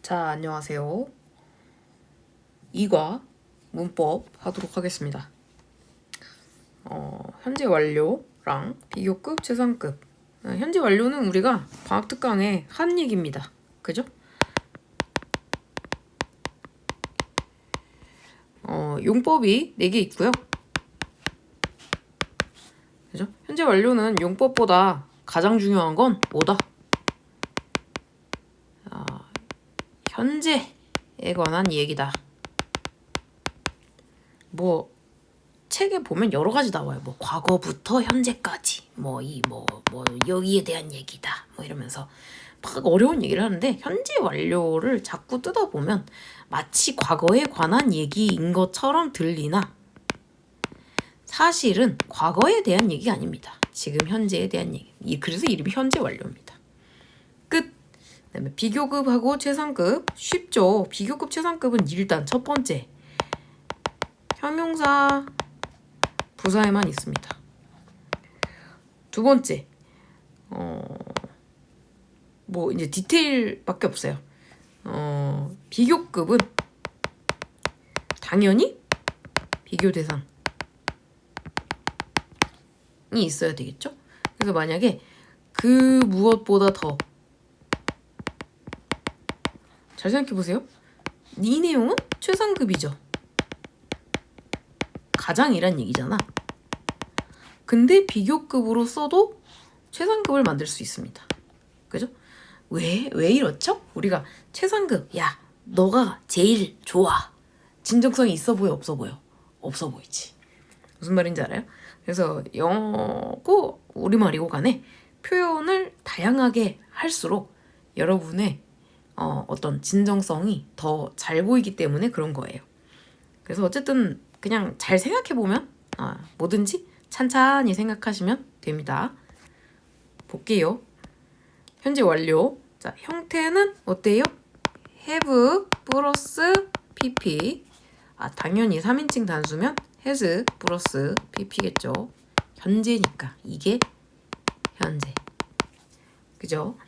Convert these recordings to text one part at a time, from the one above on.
자, 안녕하세요. 2과 문법 하도록 하겠습니다. 현재 완료랑 비교급, 최상급. 현재 완료는 우리가 방학 특강에 한 얘기입니다. 그죠? 용법이 4개 있고요. 그죠? 현재 완료는 용법보다 가장 중요한 건 뭐다? 현재에 관한 얘기다. 뭐 책에 보면 여러 가지 나와요. 뭐 과거부터 현재까지 여기에 대한 얘기다. 뭐 이러면서 막 어려운 얘기를 하는데 현재 완료를 자꾸 뜯어보면 마치 과거에 관한 얘기인 것처럼 들리나 사실은 과거에 대한 얘기가 아닙니다. 지금 현재에 대한 얘기. 그래서 이름이 현재 완료입니다. 끝. 그다음에 비교급하고 최상급. 쉽죠. 비교급 최상급은 일단 첫 번째 형용사 부사에만 있습니다. 두 번째 이제 디테일밖에 없어요. 비교급은 당연히 비교 대상이 있어야 되겠죠. 그래서 만약에 그 무엇보다 더 잘 생각해 보세요. 이 내용은 최상급이죠. 가장이란 얘기잖아. 근데 비교급으로 써도 최상급을 만들 수 있습니다. 그죠? 왜 이렇죠? 우리가 최상급, 야, 너가 제일 좋아. 진정성이 있어 보여, 없어 보여? 없어 보이지. 무슨 말인지 알아요? 그래서 영어고 우리말이고 간에 표현을 다양하게 할수록 여러분의 어떤 진정성이 더 잘 보이기 때문에 그런 거예요. 그래서 어쨌든 그냥 잘 생각해보면 뭐든지 찬찬히 생각하시면 됩니다. 볼게요. 현재 완료. 자, 형태는 어때요? have 플러스 pp. 당연히 3인칭 단수면 has 플러스 pp겠죠. 현재니까 이게 현재. 그죠?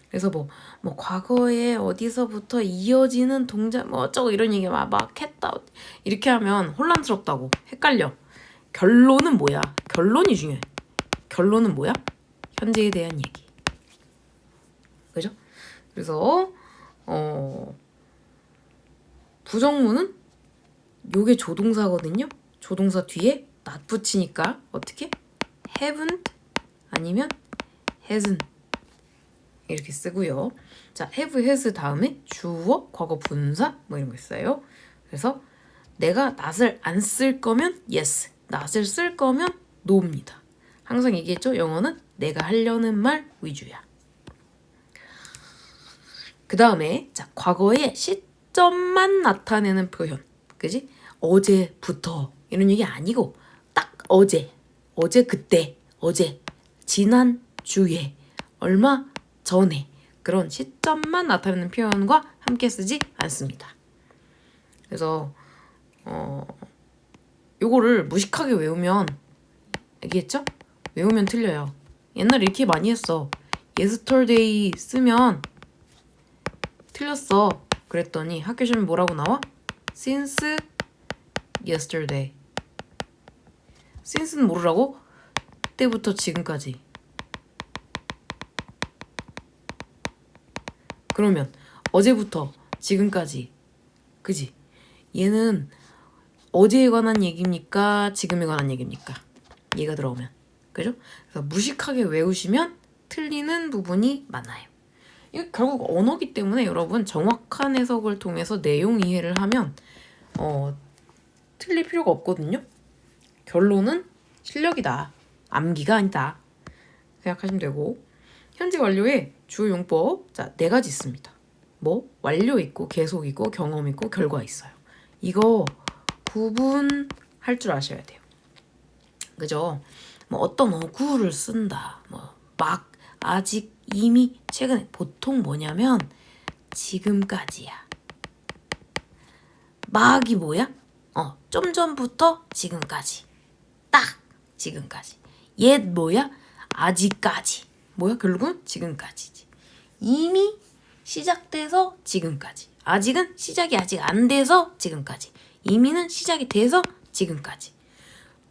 그래서 뭐 과거에 어디서부터 이어지는 동작 뭐 어쩌고 이런 얘기 막 했다 이렇게 하면 혼란스럽다고 헷갈려. 결론은 뭐야? 결론이 중요해. 결론은 뭐야? 현재에 대한 얘기. 그죠? 그래서 부정문은 요게 조동사거든요. 조동사 뒤에 not 붙이니까 어떻게? haven't 아니면 hasn't 이렇게 쓰고요. 자, have, has 다음에 주어, 과거 분사 뭐 이런 거 있어요. 그래서 내가 not을 안 쓸 거면 yes, not을 쓸 거면 no입니다. 항상 얘기했죠. 영어는 내가 하려는 말 위주야. 그 다음에 자, 과거의 시점만 나타내는 표현. 그지? 어제부터 이런 얘기 아니고 딱 어제 그때, 어제, 지난 주에, 얼마 전에 그런 시점만 나타내는 표현과 함께 쓰지 않습니다. 그래서 요거를 무식하게 외우면 알겠죠? 외우면 틀려요. 옛날에 이렇게 많이 했어. yesterday 쓰면 틀렸어. 그랬더니 학교 시험에 뭐라고 나와? since yesterday. since는 모르라고? 때부터 지금까지. 그러면 어제부터 지금까지. 그지? 얘는 어제에 관한 얘기입니까? 지금에 관한 얘기입니까? 얘가 들어오면. 그죠? 그래서 무식하게 외우시면 틀리는 부분이 많아요. 이거 결국 언어기 때문에 여러분 정확한 해석을 통해서 내용 이해를 하면 틀릴 필요가 없거든요. 결론은 실력이다. 암기가 아니다. 생각하시면 되고 현재 완료에 주요 용법 자 4가지 있습니다. 완료 있고 계속 있고 경험 있고 결과 있어요. 이거 구분할 줄 아셔야 돼요. 그죠? 어떤 어구를 쓴다. 아직 이미 최근에 보통 뭐냐면 지금까지야. 막이 뭐야? 좀 전부터 지금까지. 딱 지금까지. 옛 뭐야? 아직까지. 뭐야? 결국은 지금까지지. 이미 시작돼서 지금까지. 아직은 시작이 아직 안 돼서 지금까지. 이미는 시작이 돼서 지금까지.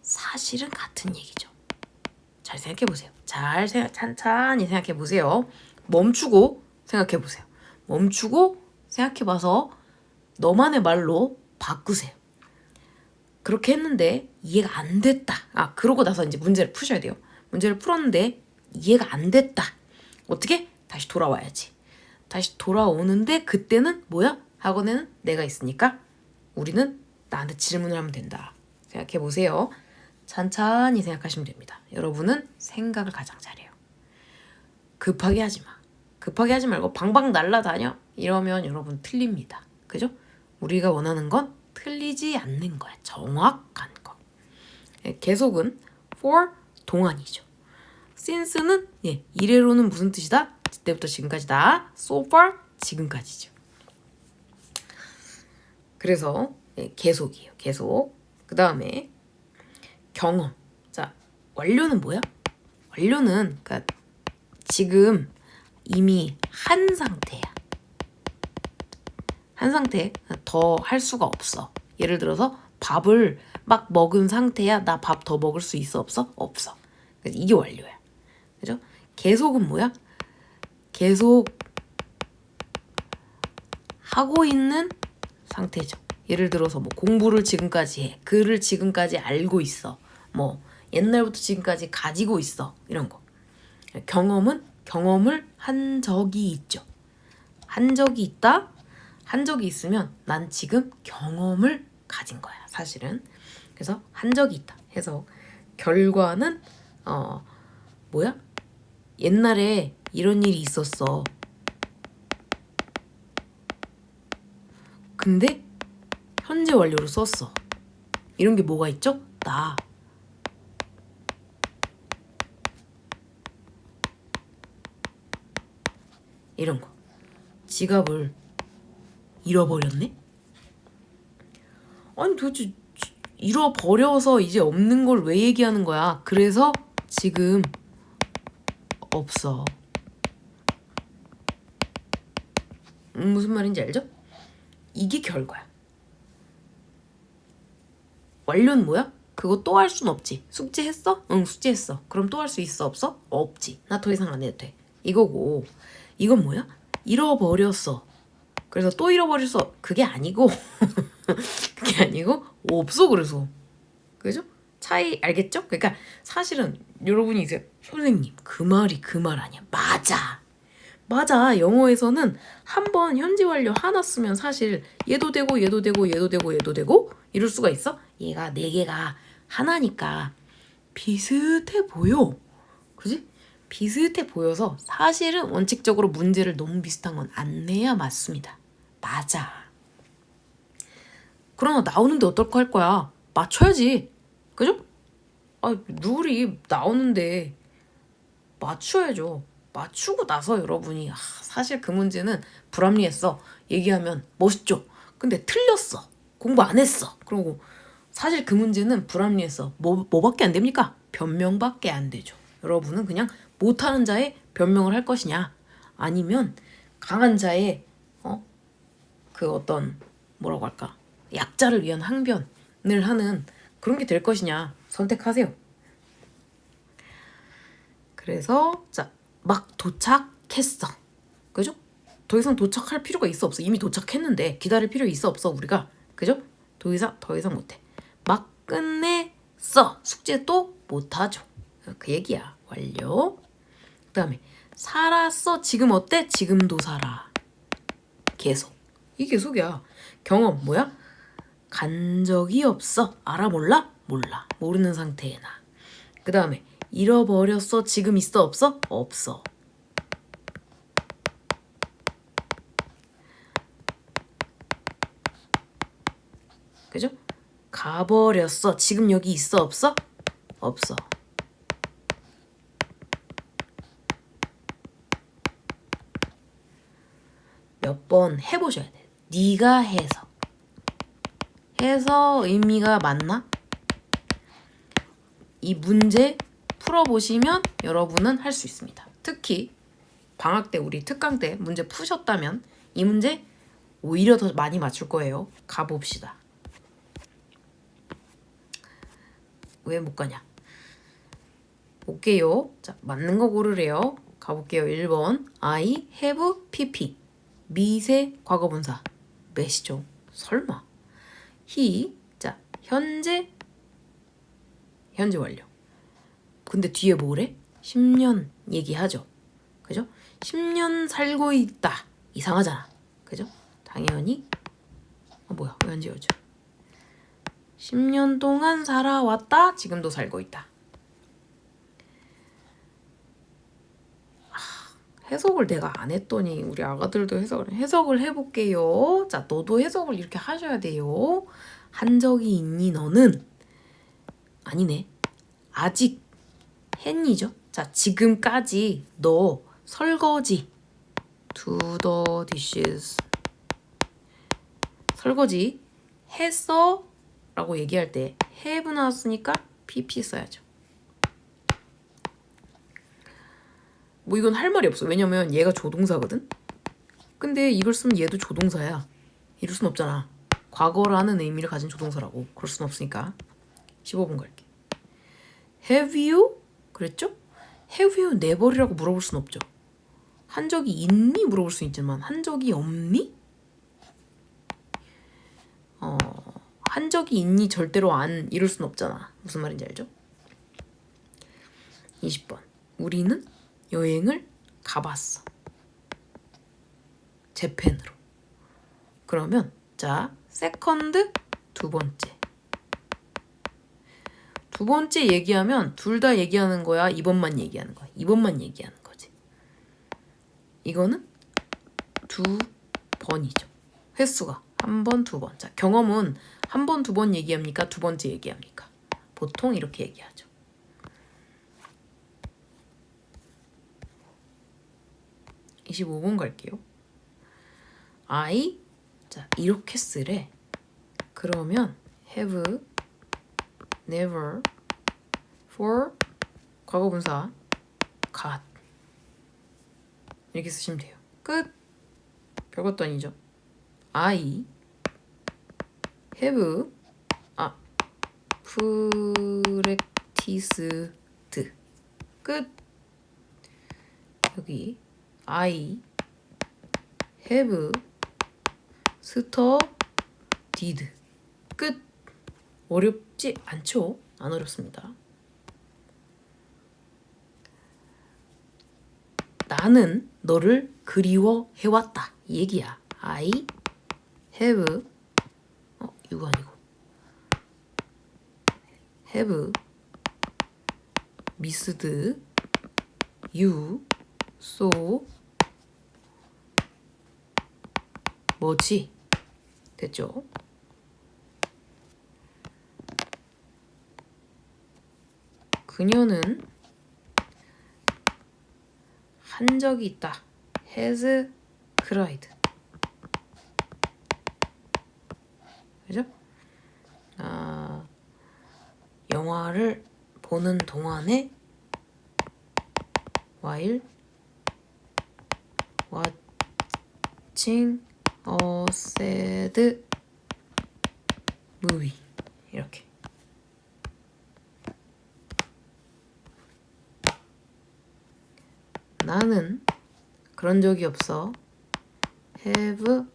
사실은 같은 얘기죠. 잘 생각해 보세요. 찬찬히 생각해 보세요. 멈추고 생각해 보세요. 멈추고 생각해 봐서 너만의 말로 바꾸세요. 그렇게 했는데 이해가 안 됐다. 그러고 나서 이제 문제를 푸셔야 돼요. 문제를 풀었는데 이해가 안 됐다. 어떻게? 다시 돌아와야지. 다시 돌아오는데 그때는 뭐야? 학원에는 내가 있으니까 우리는 나한테 질문을 하면 된다. 생각해 보세요. 찬찬히 생각하시면 됩니다. 여러분은 생각을 가장 잘해요. 급하게 하지 마. 급하게 하지 말고 방방 날라다녀. 이러면 여러분 틀립니다. 그죠? 우리가 원하는 건 틀리지 않는 거야. 정확한 거. 계속은 for 동안이죠. since는 이래로는 무슨 뜻이다? 이때부터 지금까지다. so far 지금까지죠. 그래서 계속이에요. 계속. 그 다음에 경험. 자, 완료는 뭐야? 완료는 그러니까 지금 이미 한 상태야. 한 상태. 더 할 수가 없어. 예를 들어서 밥을 막 먹은 상태야. 나 밥 더 먹을 수 있어? 없어? 없어. 그래서 이게 완료야. 그죠? 계속은 뭐야? 계속 하고 있는 상태죠. 예를 들어서 뭐 공부를 지금까지 해. 글을 지금까지 알고 있어. 뭐 옛날부터 지금까지 가지고 있어. 이런 거. 경험은 경험을 한 적이 있죠. 한 적이 있다. 한 적이 있으면 난 지금 경험을 가진 거야. 사실은. 그래서 한 적이 있다. 해서 결과는 뭐야? 옛날에 이런 일이 있었어. 근데 현재 완료로 썼어. 이런 게 뭐가 있죠? 나. 이런 거. 지갑을 잃어버렸네? 아니 도대체 잃어버려서 이제 없는 걸 왜 얘기하는 거야? 그래서 지금 없어. 무슨 말인지 알죠? 이게 결과야. 완료는 뭐야? 그거 또 할 순 없지. 숙제했어? 응, 숙제했어. 그럼 또 할 수 있어? 없어? 없지. 나 더 이상 안 해도 돼. 이거고. 이건 뭐야? 잃어버렸어. 그래서 또 잃어버렸어. 그게 아니고 그게 아니고 없어. 그래서 그죠? 차이 알겠죠? 그러니까 사실은 여러분이 이제 선생님 그 말이 그 말 아니야. 맞아. 영어에서는 한 번 현재 완료 하나 쓰면 사실 얘도 되고 얘도 되고 얘도 되고 얘도 되고 이럴 수가 있어? 얘가 네 개가 하나니까 비슷해 보여. 그지? 비슷해 보여서 사실은 원칙적으로 문제를 너무 비슷한 건 안 내야 맞습니다. 맞아. 그러나 나오는데 어떨까 할 거야. 맞춰야지. 그죠? 룰이 나오는데 맞춰야죠. 맞추고 나서 여러분이 사실 그 문제는 불합리했어. 얘기하면 멋있죠. 근데 틀렸어. 공부 안 했어. 그러고 사실 그 문제는 불합리했어. 뭐밖에 안 됩니까? 변명밖에 안 되죠. 여러분은 그냥 못하는 자의 변명을 할 것이냐 아니면 강한 자의 그 어떤 뭐라고 할까 약자를 위한 항변을 하는 그런 게 될 것이냐 선택하세요. 그래서 자, 막 도착했어. 그죠? 더 이상 도착할 필요가 있어 없어? 이미 도착했는데 기다릴 필요 있어 없어 우리가? 그죠? 더 이상 못해. 막 끝냈어. 숙제 또 못하죠. 그 얘기야. 완료. 그 다음에 살았어. 지금 어때? 지금도 살아. 계속. 이게 계속이야. 경험 뭐야? 간 적이 없어. 알아 몰라? 몰라. 모르는 상태에 나. 그 다음에 잃어버렸어. 지금 있어 없어? 없어. 그죠? 가버렸어. 지금 여기 있어 없어? 없어. 몇 번 해보셔야 돼. 네가 해서 의미가 맞나? 이 문제 풀어보시면 여러분은 할 수 있습니다. 특히 방학 때 우리 특강 때 문제 푸셨다면 이 문제 오히려 더 많이 맞출 거예요. 가봅시다. 왜 못 가냐? 볼게요. 자, 맞는 거 고르래요. 가볼게요. 1번. I have pp. 미세 과거분사. 몇이죠? 설마. he. 자, 현재 완료. 근데 뒤에 뭐래? 10년 얘기하죠. 그죠? 10년 살고 있다. 이상하잖아. 그죠? 당연히 뭐야? 왜 안 지워져? 10년 동안 살아왔다. 지금도 살고 있다. 해석을 내가 안 했더니 우리 아가들도 해석을 해볼게요. 자, 너도 해석을 이렇게 하셔야 돼요. 한 적이 있니 너는? 아니네. 아직 했니죠? 자, 지금까지 너 설거지 do the dishes 설거지 했어? 라고 얘기할 때 have 나왔으니까 pp 써야죠. 뭐 이건 할 말이 없어. 왜냐면 얘가 조동사거든. 근데 이걸 쓰면 얘도 조동사야. 이럴 순 없잖아. 과거라는 의미를 가진 조동사라고. 그럴 순 없으니까 15번 갈게. Have you? 그랬죠? Have you never이라고 물어볼 순 없죠. 한 적이 있니? 물어볼 수 있지만 한 적이 없니? 한 적이 있니? 절대로 안 이럴 순 없잖아. 무슨 말인지 알죠? 20번. 우리는 여행을 가봤어. 재팬으로. 그러면 자, 세컨드 두 번째. 두 번째 얘기하면 둘 다 얘기하는 거야? 2번만 얘기하는 거야? 2번만 얘기하는 거지. 이거는 두 번이죠. 횟수가 한 번, 두 번. 자, 경험은 한 번, 두 번 얘기합니까? 두 번째 얘기합니까? 보통 이렇게 얘기하죠. 25번 갈게요. I 자, 이렇게 쓰래. 그러면 have never for 과거분사 got 이렇게 쓰시면 돼요. 끝. 별것도 아니죠. I have practiced 끝. 여기 I have studied 끝. 어렵지 않죠? 안 어렵습니다. 나는 너를 그리워해왔다. 이 얘기야. I have you가 아니고 have missed you so 뭐지? 됐죠? 그녀는 한 적이 있다. has cried. 그죠? 영화를 보는 동안에 while watching a sad movie 이렇게. 나는 그런 적이 없어. have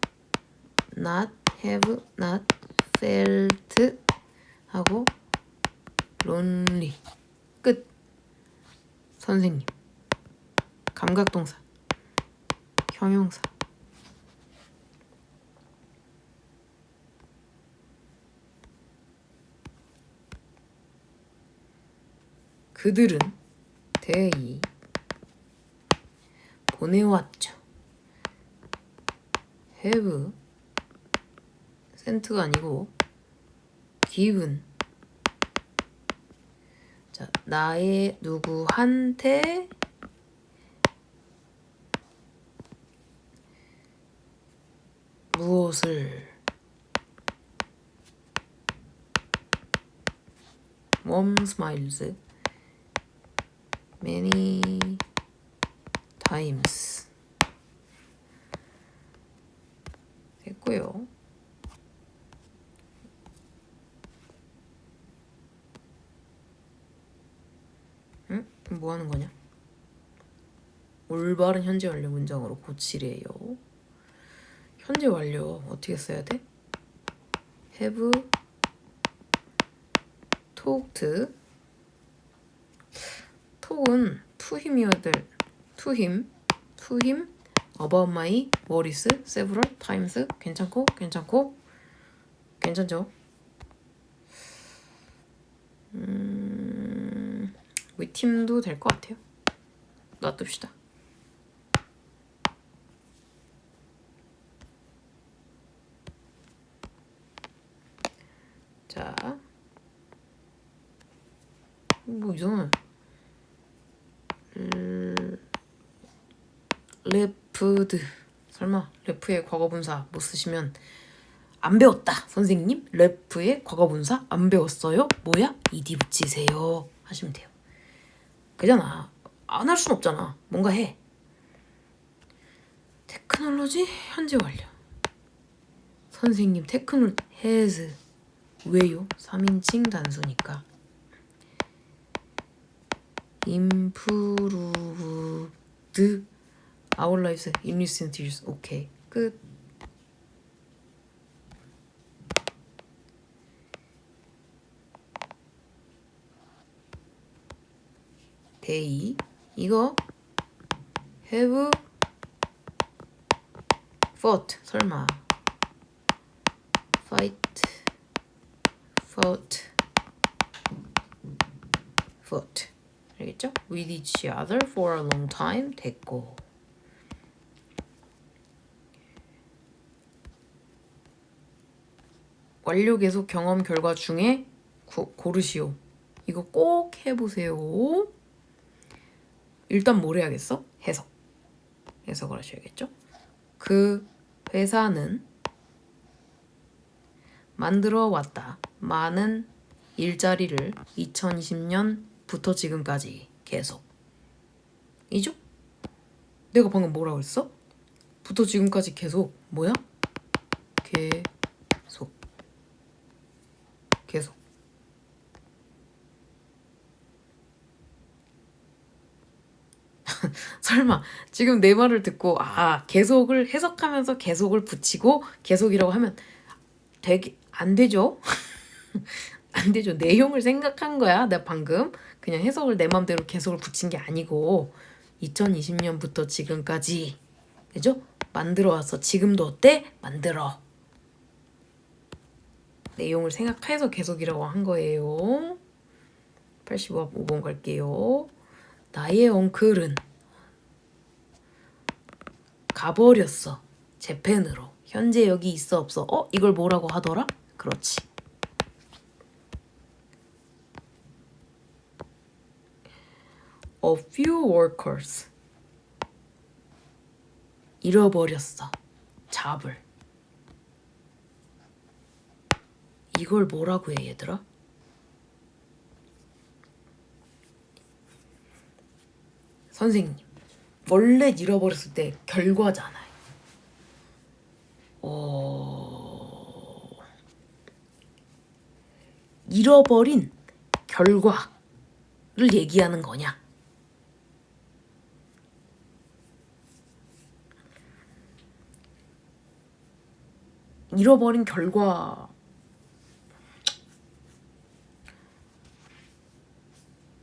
not felt 하고 lonely 끝. 선생님 감각동사 형용사 그들은 they 보내왔죠. have sent가 아니고 given. 자, 나의 누구한테 무엇을 warm smiles many times 됐고요. 응? 뭐 하는 거냐? 올바른 현재 완료 문장으로 고치래요. 현재 완료 어떻게 써야 돼? have talked. talk은 to him이어야 될 to him about my worries several times. 괜찮고 괜찮죠? 우리 팀도 될 것 같아요. 놔둡시다. 자, 뭐 이상해. 레프드. 설마 레프의 과거분사 못 쓰시면 안 배웠다 선생님. 레프의 과거분사 안 배웠어요? 뭐야? ed 붙이세요 하시면 돼요. 그잖아. 안 할 순 없잖아. 뭔가 해. 테크놀로지 현재 완료. 선생님 테크놀 has 왜요? 3인칭 단수니까. improved our lives in recent years. 오케이 끝. they 이거 have fought. 설마 fought 알겠죠? with each other for a long time 됐고. 완료 계속 경험 결과 중에 고르시오. 이거 꼭 해보세요. 일단 뭘 해야겠어? 해석을 하셔야겠죠? 그 회사는 만들어 왔다 많은 일자리를 2020년부터 지금까지 계속. 이죠? 내가 방금 뭐라고 했어? 부터 지금까지 계속 뭐야? 계속. 설마 지금 내 말을 듣고 계속을 해석하면서 계속을 붙이고 계속이라고 하면 되게 안 되죠? 안 되죠. 내용을 생각한 거야. 내가 방금 그냥 해석을 내 맘대로 계속을 붙인 게 아니고 2020년부터 지금까지 그죠? 만들어 왔어. 지금도 어때? 만들어. 내용을 생각해서 계속이라고 한 거예요. 85번 갈게요. 나의 엉클은 가버렸어. 재팬으로. 현재 여기 있어 없어? 이걸 뭐라고 하더라? 그렇지. A few workers. 잃어버렸어. 잡을. 이걸 뭐라고 해 얘들아? 선생님. 원래 잃어버렸을 때 결과잖아요. 잃어버린 결과를 얘기하는 거냐? 잃어버린 결과.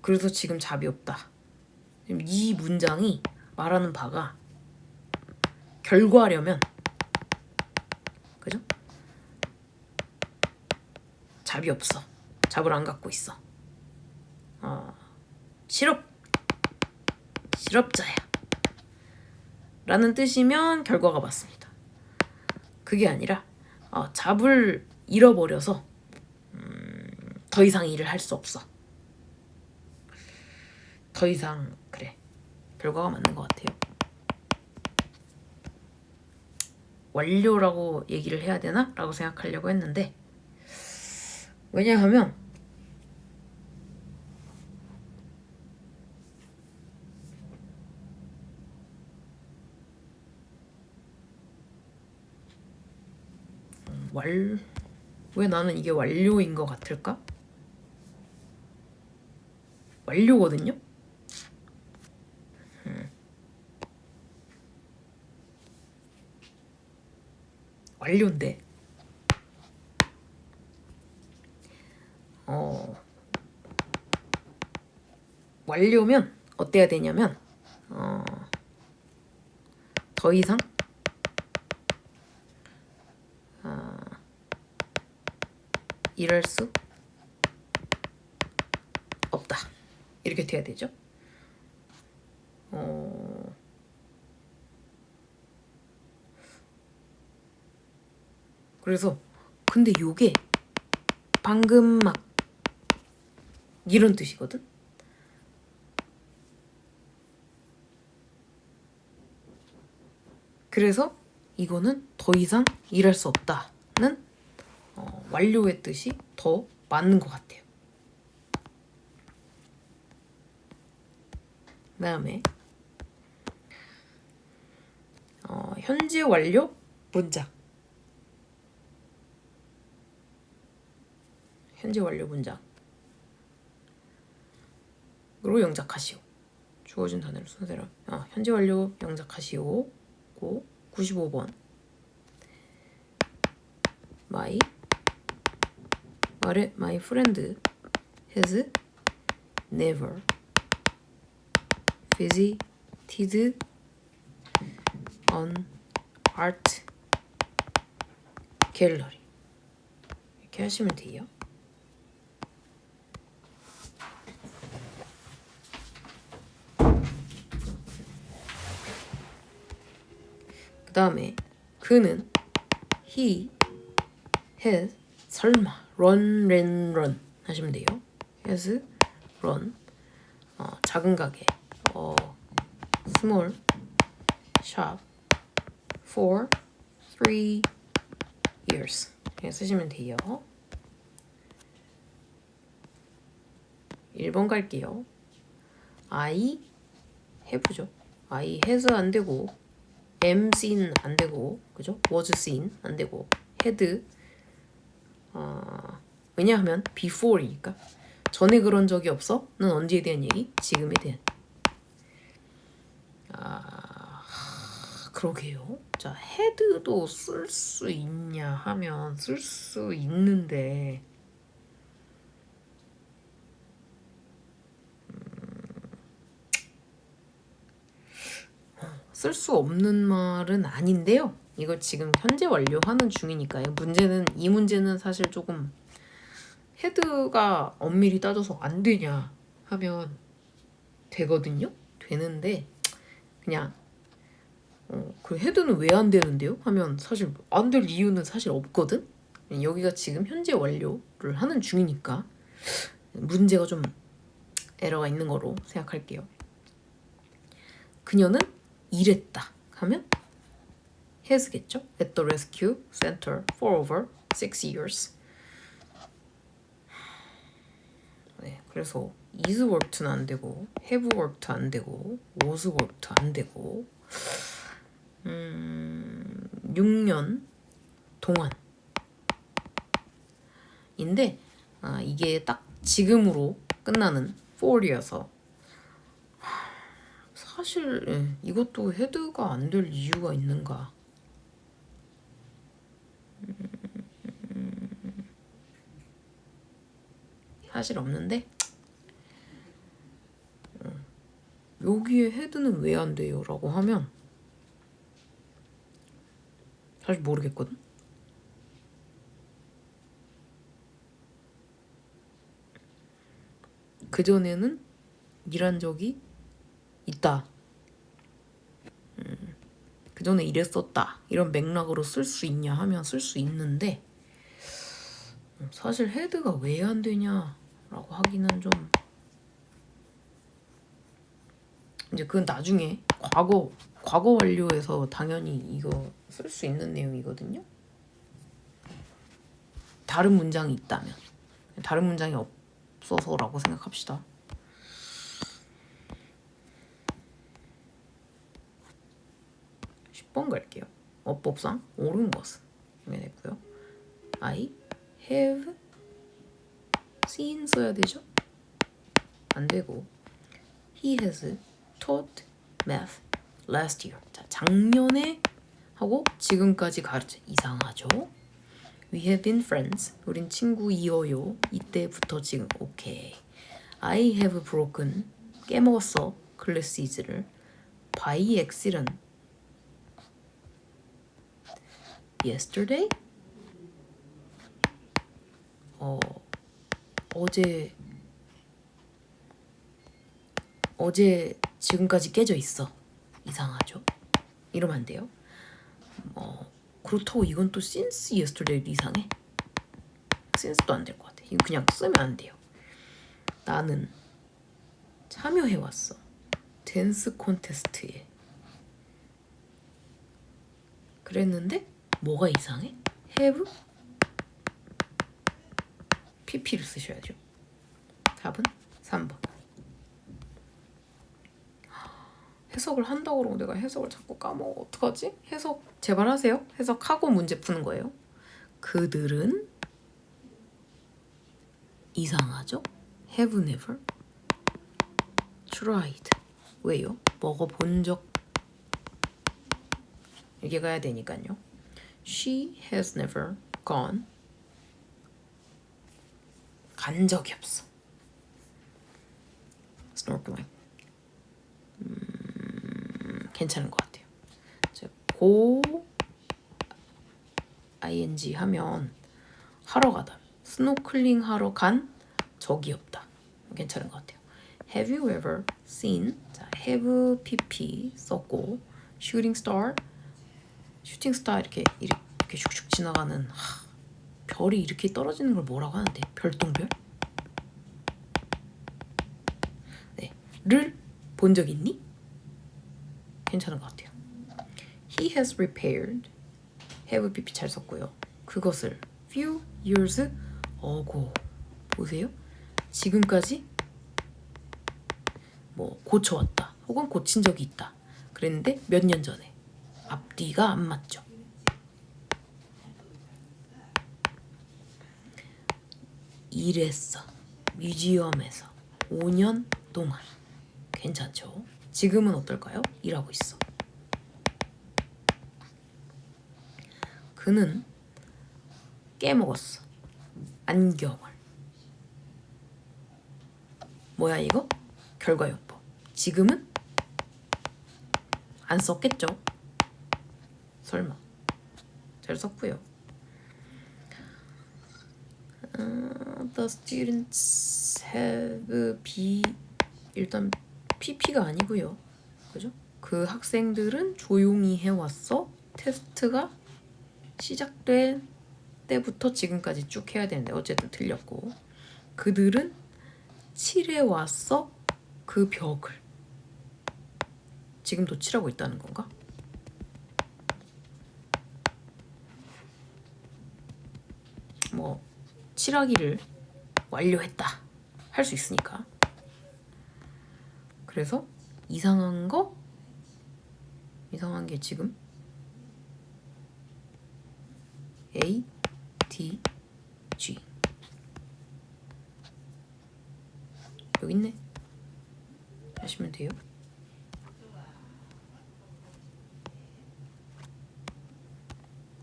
그래서 지금 잡이 없다. 이 문장이 말하는 바가 결과려면 그죠? 잡이 없어. 잡을 안 갖고 있어. 실업자야 라는 뜻이면 결과가 맞습니다. 그게 아니라 잡을 잃어버려서 더 이상 일을 할 수 없어. 더 이상 그래. 결과가 맞는 것 같아요. 완료라고 얘기를 해야 되나? 라고 생각하려고 했는데 왜냐하면 왜 나는 이게 완료인 것 같을까? 완료거든요? 완료인데 완료면 어때야 되냐면 더 이상 이럴 수 없다 이렇게 돼야 되죠. 그래서 근데 요게 방금 막 이런 뜻이거든. 그래서 이거는 더 이상 일할 수 없다는 완료의 뜻이 더 맞는 것 같아요. 그 다음에 현재 완료 문장. 현재 완료 문장. 으로 영작하시오. 주어진 단어를 순서대로. 현재 완료 영작하시오. 고 95번. My friend has never visited an art gallery. 이렇게 하시면 돼요. 그 다음에 그는 he has 설마 run 하시면 돼요. has run 작은 가게 small shop for 3 years 이렇게 쓰시면 돼요. 1번 갈게요. I have죠. I has 안 되고 am seen 안 되고 그죠? was seen 안 되고 had 왜냐하면 before이니까 전에 그런 적이 없어? 는 언제에 대한 얘기? 지금에 대한. 그러게요. 자, had도 쓸 수 있냐 하면 쓸 수 있는데 쓸 수 없는 말은 아닌데요. 이거 지금 현재 완료하는 중이니까요. 이 문제는 사실 조금 헤드가 엄밀히 따져서 안 되냐 하면 되거든요. 되는데 그냥 그 헤드는 왜 안 되는데요? 하면 사실 안 될 이유는 사실 없거든. 여기가 지금 현재 완료를 하는 중이니까 문제가 좀 에러가 있는 거로 생각할게요. 그녀는 일했다 하면 has겠죠? At the rescue center for over 6 years. 네, 그래서 is worked는 안 되고 have worked 안 되고 was worked 안 되고 6년 동안인데 이게 딱 지금으로 끝나는 for이어서 사실 이것도 헤드가 안 될 이유가 있는가? 사실 없는데 여기에 헤드는 왜 안 돼요? 라고 하면 사실 모르겠거든? 그전에는 일한 적이 있다. 그전에 일했었다. 이런 맥락으로 쓸 수 있냐 하면 쓸 수 있는데 사실 헤드가 왜 안 되냐라고 하기는 좀 이제 그건 나중에 과거 완료에서 당연히 이거 쓸 수 있는 내용이거든요. 다른 문장이 있다면 다른 문장이 없어서라고 생각합시다. 10번 갈게요. 어법상 옳은 것은 됐고요. I have seen 써야 되죠? 안 되고 He has taught math last year. 자, 작년에 하고 지금까지 가르쳐. 이상하죠? We have been friends. 우린 친구이어요. 이때부터 지금. 오케이. I have broken. 깨먹었어. classes를. by accident. yesterday? 어제 지금까지 깨져 있어. 이상하죠? 이러면 안 돼요. 그렇다고 이건 또 since yesterday도 이상해. since도 안 될 것 같아. 이거 그냥 쓰면 안 돼요. 나는 참여해왔어. 댄스 콘테스트에. 그랬는데 뭐가 이상해? have pp를 쓰셔야죠. 답은 3번. 해석을 한다고 그러고 내가 해석을 자꾸 까먹어. 어떡하지? 해석 제발 하세요. 해석하고 문제 푸는 거예요. 그들은 이상하죠? have never tried. 왜요? 먹어본 적 이렇게 가야 되니까요. She has never gone. 간 적이 없어. snorkeling. 괜찮은 것 같아요. 고 ing 하면 하러 가다. 스노클링 하러 간 적이 없다. 괜찮은 것 같아요. Have you ever seen? 자, have pp 썼고 shooting star 이렇게 슉슉 지나가는 별이 이렇게 떨어지는 걸 뭐라고 하는데? 별똥별? 네, 를 본 적 있니? 괜찮은 것 같아요. He has repaired. have pp 잘 썼고요. 그것을 few years ago. 보세요. 지금까지 뭐 고쳐왔다. 혹은 고친 적이 있다. 그랬는데 몇 년 전에. 앞뒤가 안 맞죠. 일했어. 뮤지엄에서 5년 동안. 괜찮죠? 지금은 어떨까요? 일하고 있어. 그는 깨먹었어. 안경을. 뭐야 이거? 결과용법. 지금은 안 썼겠죠? 설마. 잘 썼고요. The students have be 일단 PP가 아니고요. 그죠? 그 학생들은 조용히 해왔어. 테스트가 시작된 때부터 지금까지 쭉 해야 되는데 어쨌든 틀렸고. 그들은 칠해왔어. 그 벽을. 지금도 칠하고 있다는 건가? 뭐 칠하기를 완료했다. 할 수 있으니까. 그래서 이상한 게 지금 A, D, G 여기 있네. 하시면 돼요.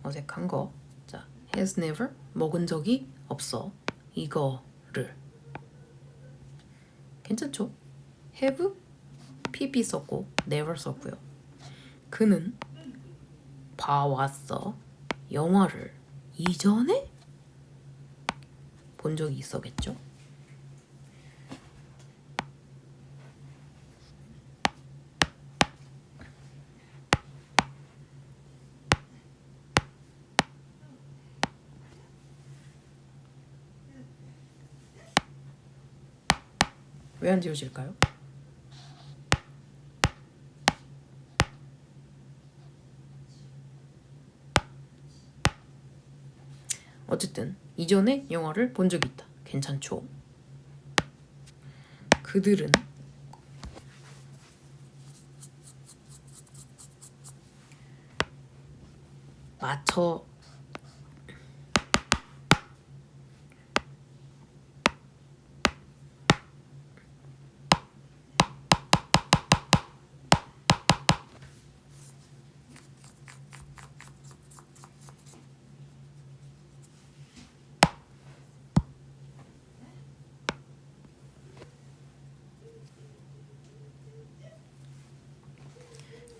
어색한 거. 자, has never 먹은 적이 없어. 이거를. 괜찮죠? have pp 썼고 never 썼고요. 그는 봐왔어. 영화를 이전에 본 적이 있었겠죠? 왜 안 지워질까요? 어쨌든 이전에 영화를 본 적이 있다. 괜찮죠? 그들은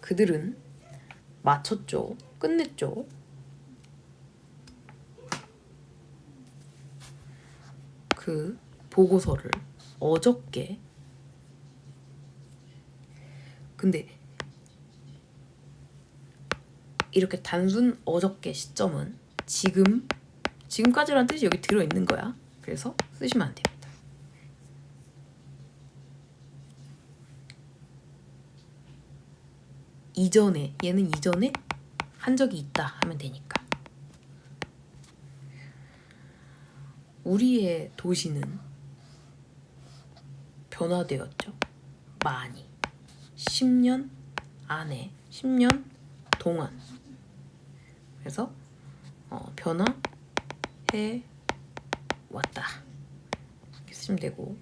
그들은 마쳤죠. 끝냈죠. 그 보고서를 어저께. 근데 이렇게 단순 어저께 시점은 지금까지라는 뜻이 여기 들어있는 거야. 그래서 쓰시면 안 됩니다. 얘는 이전에 한 적이 있다 하면 되니까. 우리의 도시는 변화되었죠. 많이. 10년 안에, 10년 동안. 그래서 변화해 왔다. 이렇게 쓰시면 되고,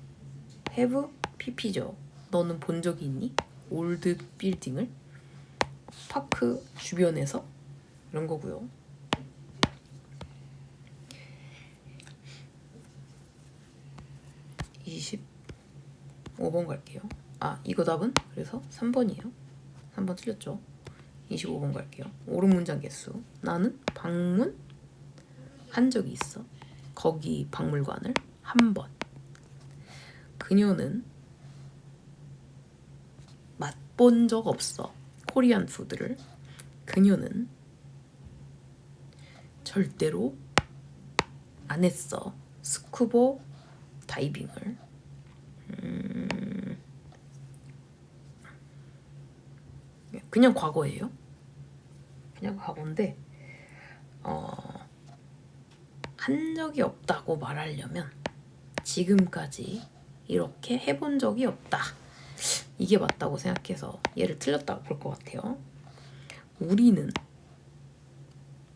have pp죠. 너는 본 적이 있니? 올드 빌딩을 파크 주변에서 이런 거고요. (25번) 갈게요. 이거 답은 그래서 3번이에요. 3번 틀렸죠. 25번 갈게요. 옳은 문장 개수. 나는 방문한 적이 있어. 거기 박물관을 한 번. 그녀는 맛본 적 없어. 코리안 푸드를. 그녀는 절대로 안 했어. 스쿠버 다이빙을. 그냥 과거예요. 그냥 과거인데 한 적이 없다고 말하려면 지금까지 이렇게 해본 적이 없다. 이게 맞다고 생각해서 얘를 틀렸다고 볼 것 같아요. 우리는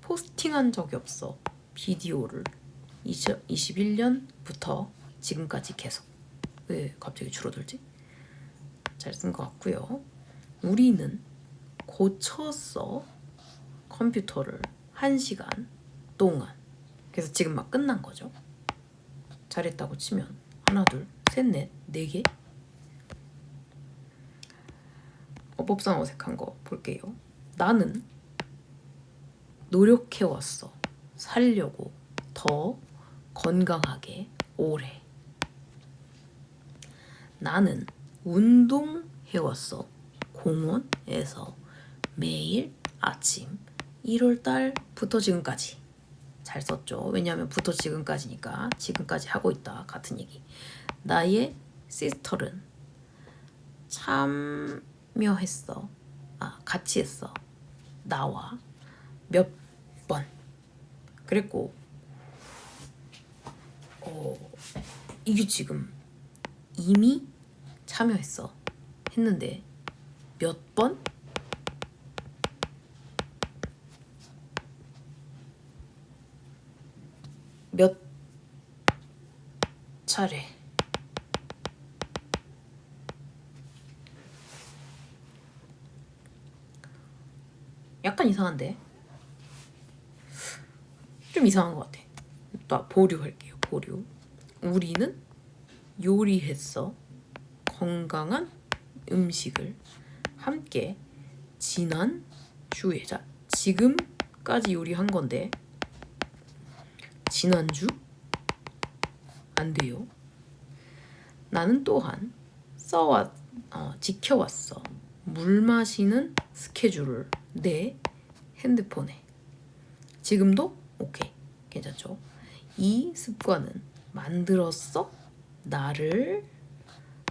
포스팅한 적이 없어. 비디오를 2021년부터 지금까지 계속. 왜 갑자기 줄어들지? 잘 쓴 것 같고요. 우리는 고쳤어. 컴퓨터를 1시간 동안. 그래서 지금 막 끝난 거죠. 잘했다고 치면 하나, 둘, 셋, 넷, 4개. 어법상 어색한 거 볼게요. 나는 노력해왔어. 살려고 더 건강하게 오래. 나는 운동해왔어. 공원에서 매일 아침 1월달부터 지금까지. 잘 썼죠. 왜냐하면 부터 지금까지니까 지금까지 하고 있다. 같은 얘기. 나의 시스터는 참여했어. 같이 했어. 나와 몇 번. 그랬고 이게 지금 이미 참여했어. 했는데 몇 번? 몇 차례. 약간 이상한데? 좀 이상한 것 같아. 또 보류할게요. 보류. 우리는 요리했어. 건강한 음식을 함께 지난 주에. 자, 지금까지 요리한 건데 지난주? 안 돼요. 나는 또한 지켜왔어. 물 마시는 스케줄을 내 핸드폰에. 지금도? 오케이. 괜찮죠? 이 습관은 만들었어. 나를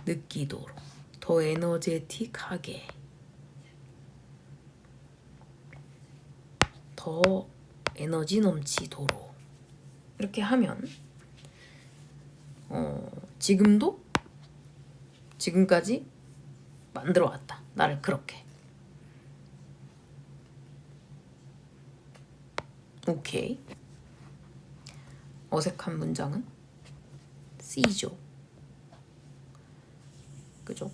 느끼도록. 더 에너제틱하게. 더 에너지 넘치도록. 이렇게 하면 지금도 지금까지 만들어 왔다. 나를 그렇게. 오케이. 어색한 문장은 C죠. 그죠?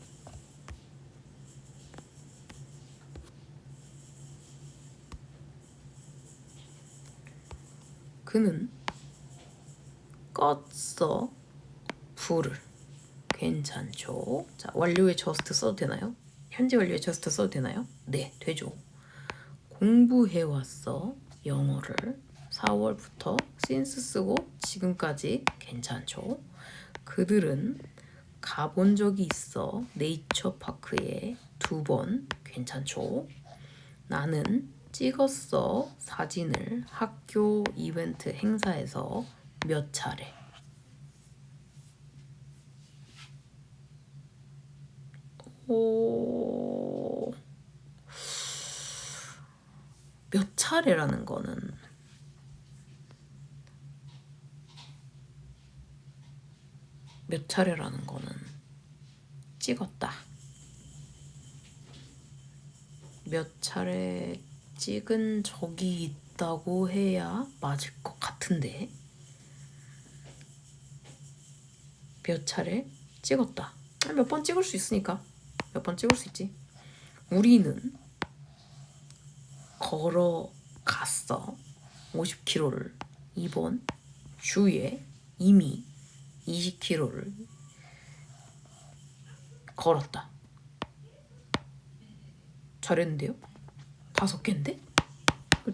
그는 껐어 불을. 괜찮죠? 자, 완료에 just 써도 되나요? 현재 완료에 just 써도 되나요? 네, 되죠. 공부해왔어. 영어를 4월부터 since 쓰고 지금까지 괜찮죠. 그들은 가본 적이 있어. 네이처파크에 2번 괜찮죠. 나는 찍었어. 사진을 학교 이벤트 행사에서 몇 차례. 몇 차례라는 거는 몇 차례라는 거는 찍었다. 몇 차례 찍은 적이 있다고 해야 맞을 것 같은데. 몇 차례 찍었다. 몇 번 찍을 수 있으니까 몇 번 찍을 수 있지. 우리는 걸어갔어. 50km를. 2번 주에 이미 20km를 걸었다. 잘했는데요? 5개인데?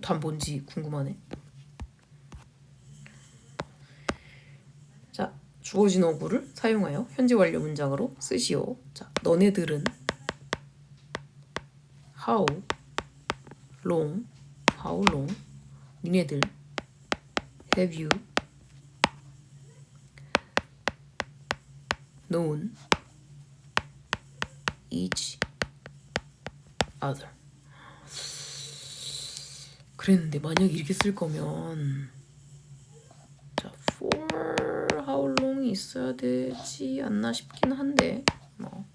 다 뭔지 궁금하네. 자, 주어진 어구를 사용하여 현재 완료 문장으로 쓰시오. 자, 너네들은 how long 니네들 have you known each other. 그랬는데 만약 이렇게 쓸 거면 자, for how long이 있어야 되지 않나 싶긴 한데 뭐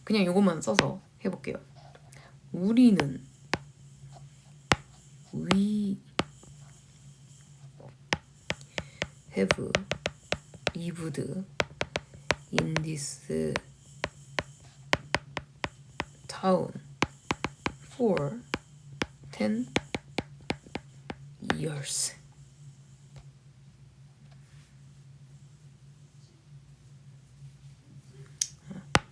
그냥 이것만 써서 해볼게요. 우리는 we have lived in this town for 10 years.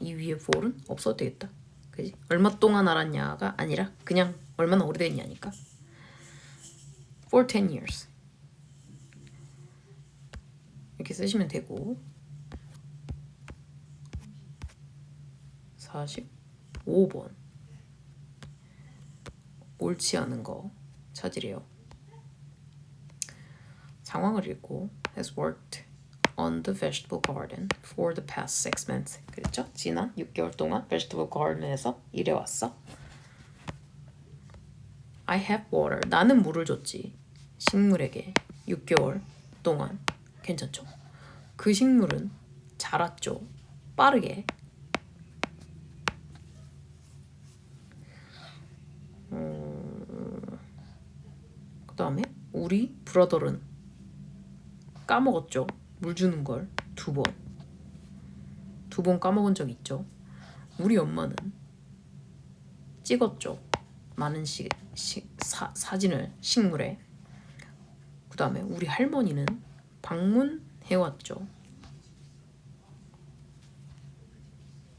이 위에 for은 없어도 되겠다. 그지? 얼마 동안 알았냐가 아니라 그냥 얼마나 오래됐냐니까. For 10 years. 이렇게 쓰시면 되고 45번 옳지 않은 거 찾으래요. 상황을 읽고 has worked on the vegetable garden for the past 6 months. 그렇죠? 지난 6개월 동안 vegetable garden에서 일해왔어. I have water. 나는 물을 줬지. 식물에게 6개월 동안. 괜찮죠? 그 식물은 자랐죠. 빠르게. 그 다음에 우리 브러더는 까먹었죠. 물 주는 걸 2번. 2번 까먹은 적 있죠. 우리 엄마는 찍었죠. 많은 사진을 식물에. 그 다음에 우리 할머니는 방문해왔죠.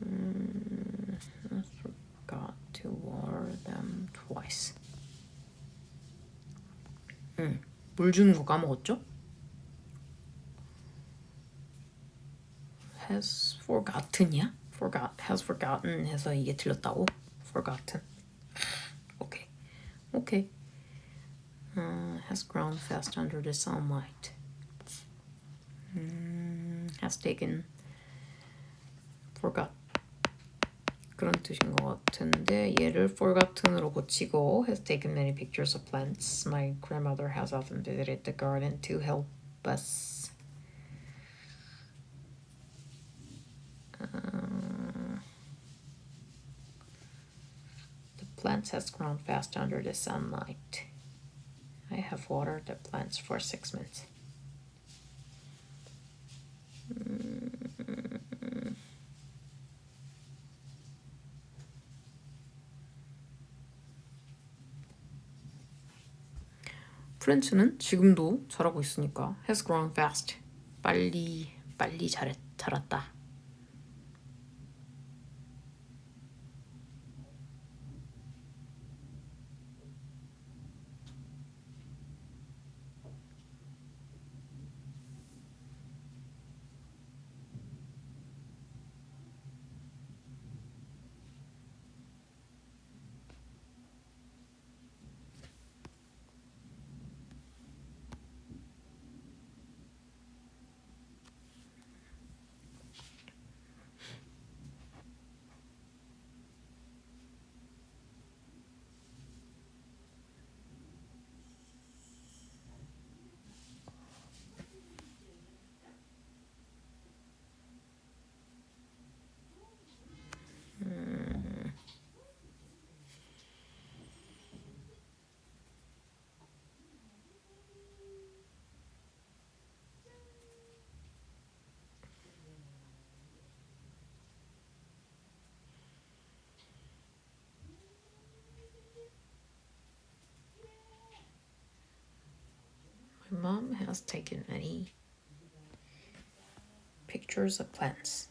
I forgot to water them twice. 물 주는 거 까먹었죠? has forgotten이야? has forgotten 해서 이게 틀렸다고? forgotten. 오케이. Has grown fast under the sunlight. Has taken forgot. 그런 뜻인 것 같은데 얘를 forgotten으로 고치고 has taken many pictures of plants. My grandmother has often visited the garden to help us. The plants has grown fast under the sunlight. I have watered the plants for 6 months. 프렌치는 지금도 자라고 있으니까 has grown fast. 빨리 자랐다. My mom has taken many pictures of plants.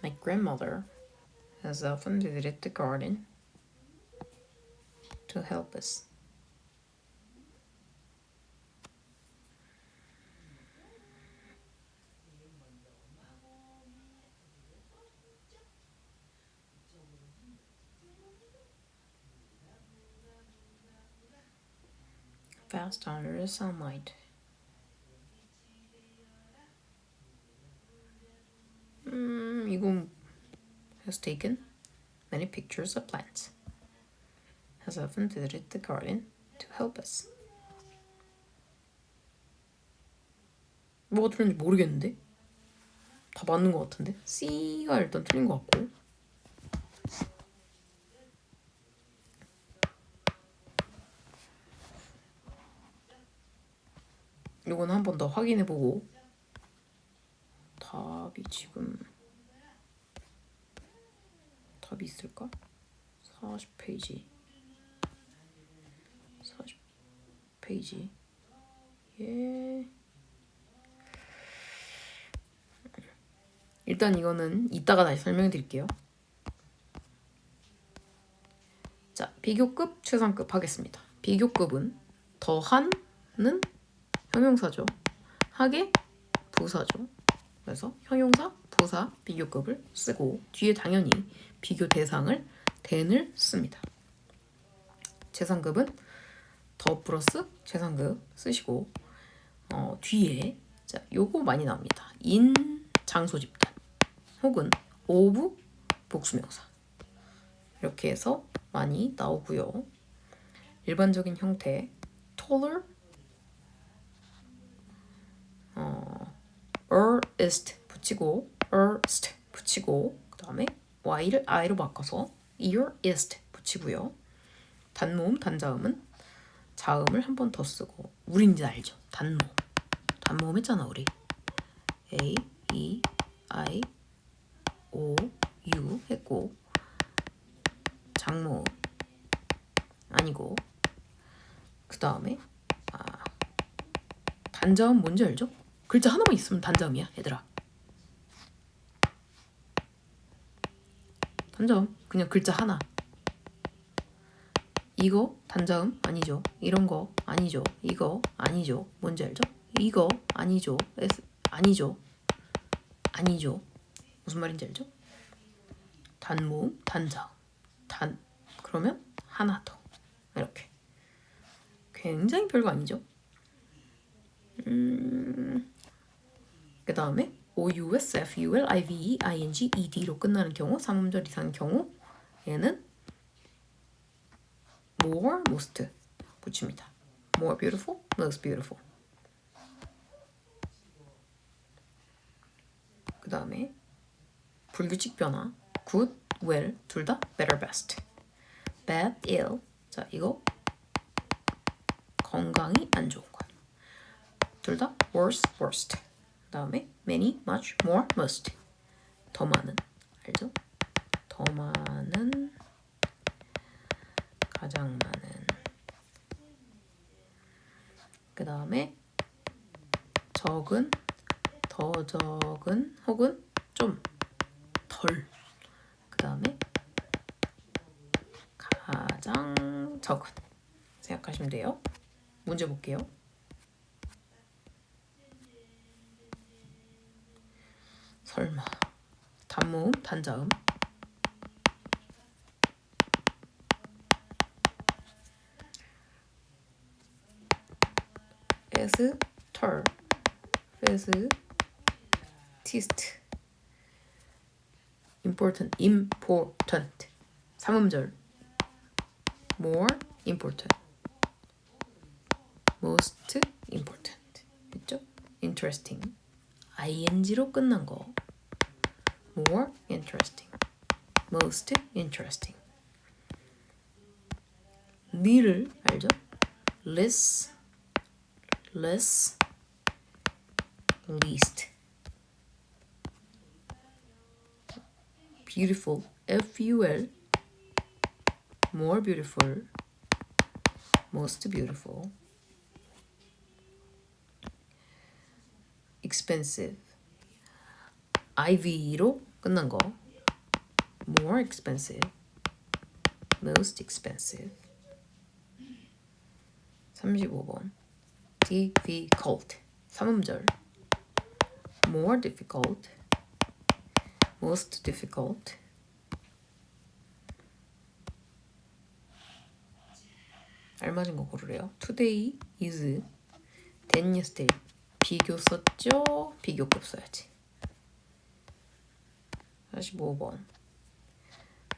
My grandmother has often visited the garden to help us. Fast under the sunlight. 이건 has taken many pictures of plants. Has often visited the garden to help us. 뭐가 틀린지 모르겠는데? 다 맞는 것 같은데? C가 일단 틀린 것 같고. 이건 한 번 더 확인해보고 답이 지금 답이 있을까? 40페이지 40페이지 예. 일단 이거는 이따가 다시 설명해 드릴게요. 자, 비교급, 최상급 하겠습니다. 비교급은 더한은 형용사죠. 하게 부사죠. 그래서 형용사, 부사, 비교급을 쓰고 뒤에 당연히 비교 대상을 then을 씁니다. 최상급은 더 플러스 최상급 쓰시고 뒤에 자, 요거 많이 나옵니다. in 장소 집단 혹은 of 복수명사 이렇게 해서 많이 나오고요. 일반적인 형태 taller, earliest 붙이고 earliest 붙이고 그 다음에 y를 i로 바꿔서 earliest 붙이고요. 단모음, 단자음은 자음을 한 번 더 쓰고 우린지 알죠? 단모음 했잖아 우리. A, E, I, O, U 했고 장모음 아니고 그 다음에 단자음 뭔지 알죠? 글자 하나만 있으면 단자음이야 얘들아. 단자음 그냥 글자 하나. 이거 단자음 아니죠. 이런 거 아니죠. 이거 아니죠. 뭔지 알죠? 이거 아니죠. 아니죠. 아니죠. 무슨 말인지 알죠? 단모음, 단자음. 그러면 하나 더. 이렇게. 굉장히 별거 아니죠? 그 다음에 OUS, FUL, IVE, ING, ED로 끝나는 경우 3음절 이상의 경우 얘는 more, most 붙입니다. more beautiful, most beautiful. 그 다음에 불규칙 변화 good, well 둘 다 better, best. bad, ill 자 이거 건강이 안 좋은 거 둘 다 worse, worst. 그 다음에 many, much, more, most. 더 많은 알죠? 더 많은 가장 많은 그 다음에 적은 더 적은 혹은 좀 덜 그 다음에 가장 적은 생각하시면 돼요. 문제 볼게요. 설마 단모음 단자음 as 털 as tist important 3음절 more important most important 있죠? interesting ing로 끝난 거 more interesting most interesting 리를 알죠? less least beautiful FUL more beautiful most beautiful expensive. IV로 끝난 거. more expensive, most expensive. 35번. difficult. 3음절. more difficult, most difficult. 알맞은 거 고르래요. today is than yesterday. 비교 썼죠? 비교급 써야지. 45번.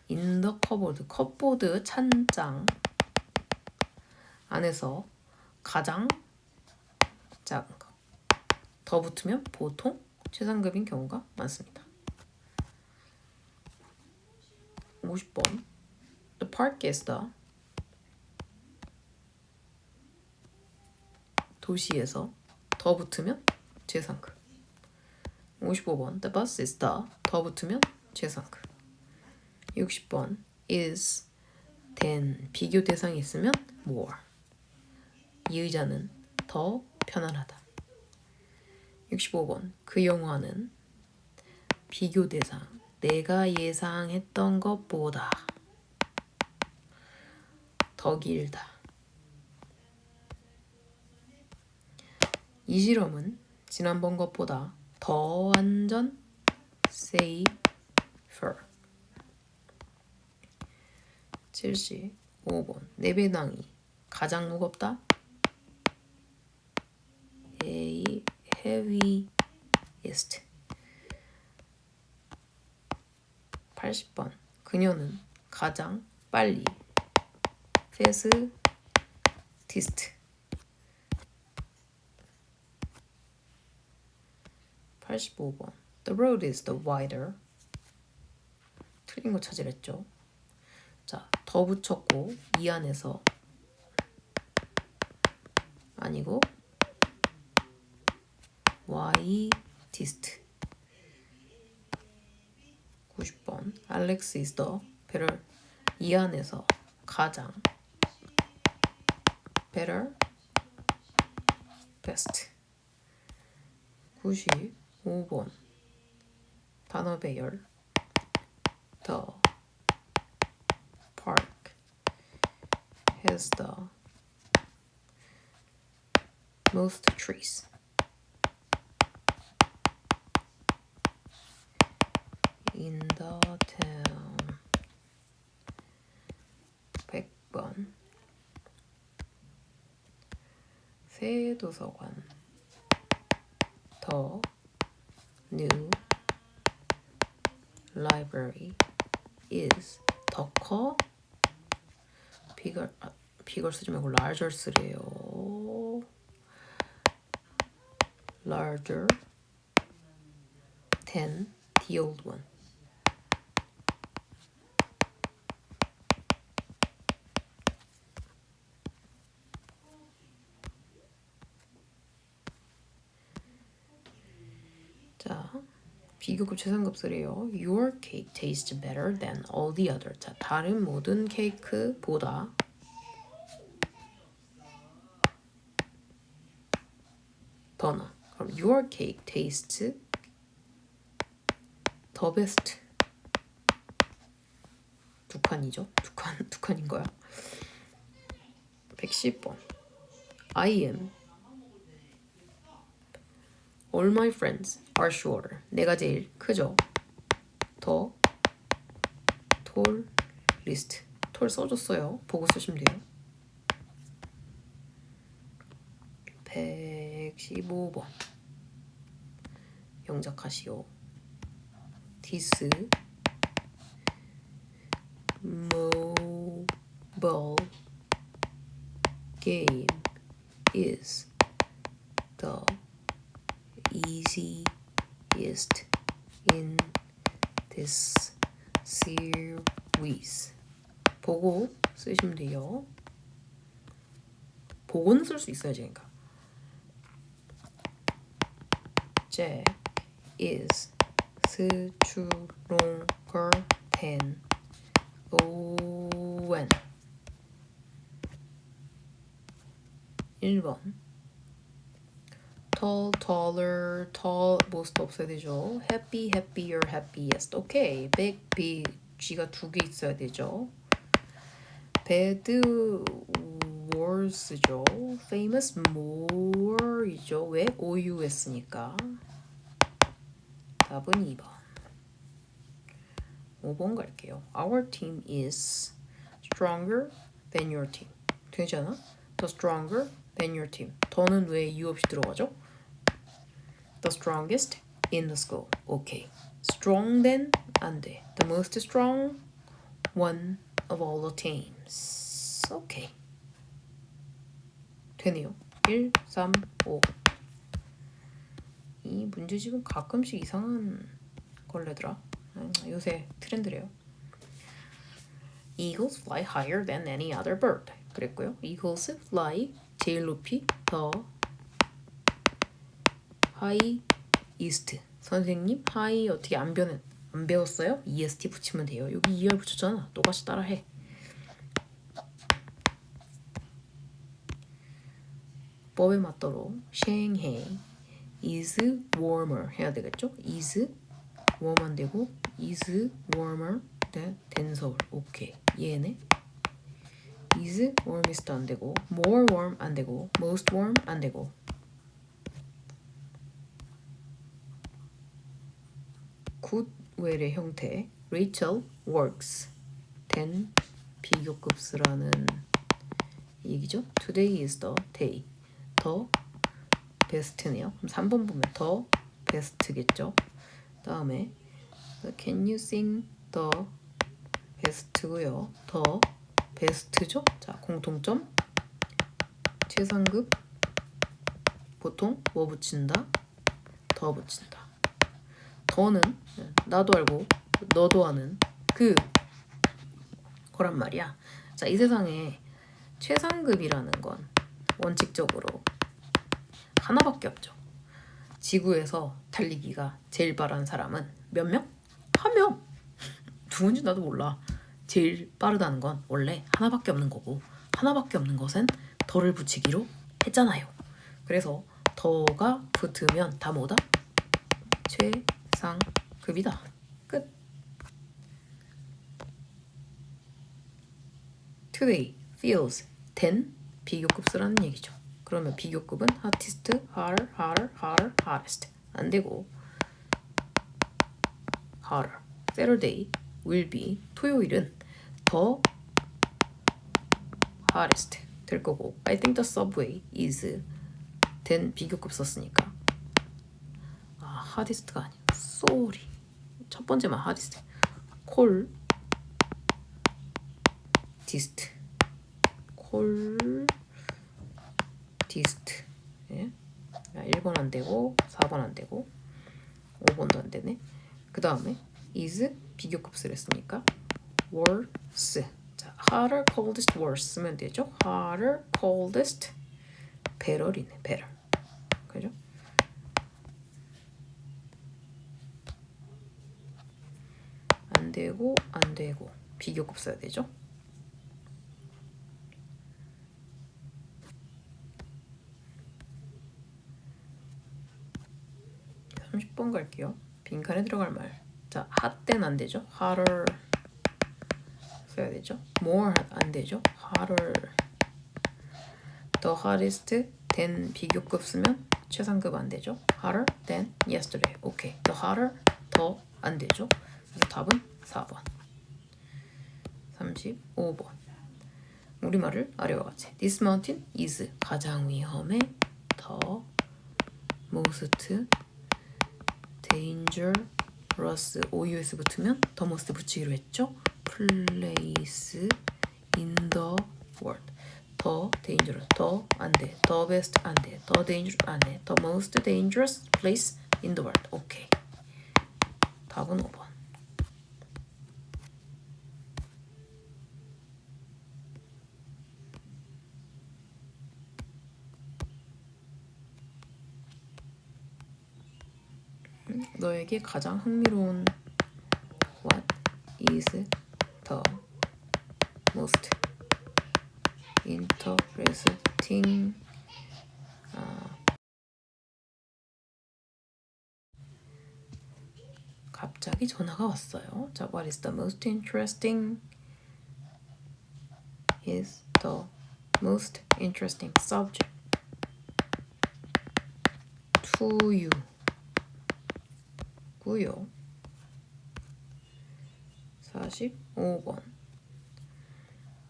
in the cupboard. 컵보드 찬장 안에서 가장 작은 거. 더 붙으면 보통 최상급인 경우가 많습니다. 50번. The park is the 도시에서 더 붙으면 최상급. 55번. The bus is the 더 붙으면 최상급. 60번. is than 비교 대상이 있으면 more. 이 의자는 더 편안하다. 65번. 그 영화는 비교 대상 내가 예상했던 것보다 더 길다. 이 실험은 지난번 것보다 더 안전 safer. 75번. 내 배낭이 가장 무겁다. A heaviest. 80번. 그녀는 가장 빨리 fastest. 85번. The road is the wider. 틀린 거 찾으랬죠. 자, 더 붙였고 이 안에서 아니고 widest. 90번. Alex is the better. 이 안에서 가장 better, best. 95번. 단어 배열. The park has the most trees. In the town. 100번. 새 도서관. The new library is 더 커. bigger 쓰지 말고 larger 쓰래요. larger than the old one. 자, 비교급 최상급 쓰래요. Your cake tastes better than all the others. 자, 다른 모든 케이크보다 더 나. 그럼 your cake tastes the best. 두 칸이죠? 두 칸인 거야. 110번. I am all my friends are shorter. 내가 제일 크죠? 더 tallest. 톨 써줬어요. 보고 쓰시면 돼요. 115번. 영작하시오. This mobile game is the easiest in this series. 보고 쓰시면 돼요. 보고는 쓸 수 있어야지. 그러니까 Jack is stronger than Owen. 1번. tall, taller, tall, most 없어야 되죠. happy, happier, happiest. 오케이. big, big. G가 두 개 있어야 되죠. bad, worse죠. famous, more이죠. 왜? OUS니까. 답은 2번. 5번 갈게요. Our team is stronger than your team. 되잖아? The stronger than your team. 더는 왜 이유 없이 들어가죠? The strongest in the school. 오케이. Strong than 안 돼. The most strong one of all the teams. 오케이. 되네요. 1, 3, 5. 이 문제집은 가끔씩 이상한 걸 내더라. 요새 트렌드래요. Eagles fly higher than any other bird. 그랬고요. Eagles fly 제일 높이 더 high east. 선생님 high 어떻게 안 배웠어요? est 붙이면 돼요. 여기 er 붙였잖아. 똑같이 따라해. 법에 맞도록 Shanghai is warmer 해야 되겠죠? is warm 안 되고 is warmer than 서울. 오케이. 얘네 is warmest 안 되고 more warm 안 되고 most warm 안 되고 good well의 형태 Rachel works than 비교급수라는 얘기죠. Today is the day. 더 best네요. 그럼 3번 보면 더 best겠죠. 다음에 can you sing the best고요. 더 best죠. 자, 공통점 최상급 보통 뭐 붙인다? 더 붙인다. 더는 나도 알고 너도 아는 그 거란 말이야. 자, 이 세상에 최상급이라는 건 원칙적으로 하나밖에 없죠. 지구에서 달리기가 제일 빠른 사람은 몇 명? 한 명. 누군지 나도 몰라. 제일 빠르다는 건 원래 하나밖에 없는 거고 하나밖에 없는 것은 더를 붙이기로 했잖아요. 그래서 더가 붙으면 다 뭐다? 최상급이다. 끝. Today feels 10 비교급수라는 얘기죠. 그러면 비교급은 hottest, hotter, hotter, hotter, hottest 안 되고 hotter. Saturday will be 토요일은 더 hottest 될 거고 I think the subway is then 비교급 썼으니까 hottest가 아니야. sorry. 첫 번째만 hottest. coldest. coldest. 예? 1번 안 되고 4번 안 되고 5번도 안 되네. 그 다음에 is 비교급수를 했으니까 worse. 자, hotter, coldest, worse 쓰면 되죠. hotter, coldest, better이네. better. 그죠? 안 되고 안 되고 비교급 써야 되죠. 30번 갈게요. 빈칸에 들어갈 말. 자, hot 때는 안 되죠. hotter 써야 되죠. more 안 되죠. hotter. the hottest than 비교급 쓰면 최상급 안 되죠. hotter than yesterday. 오케이. the hotter 더 안 되죠. 그래서 답은 4번. 35번. 우리말을 아래와 같이. This mountain is 가장 위험해. 더 most dangerous OUS 붙으면 더 most 붙이기로 했죠. place in the world. 더 dangerous 더 안 돼. the best 안 돼. the dangerous 안 돼. the most dangerous place in the world. 오케이. 답은 5번. 너에게 가장 흥미로운 what is the most interesting 갑자기 전화가 왔어요. 자, what is the most interesting? Is the most interesting subject to you? 고요. 45번.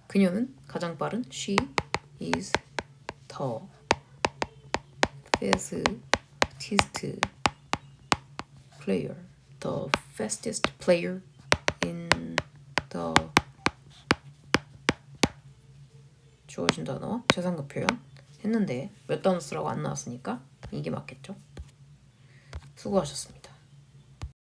그녀는 가장 빠른 she is the fastest player in the 주어진 단어 최상급 표현 했는데 몇 단어 쓰라고 안 나왔으니까 이게 맞겠죠? 수고하셨습니다.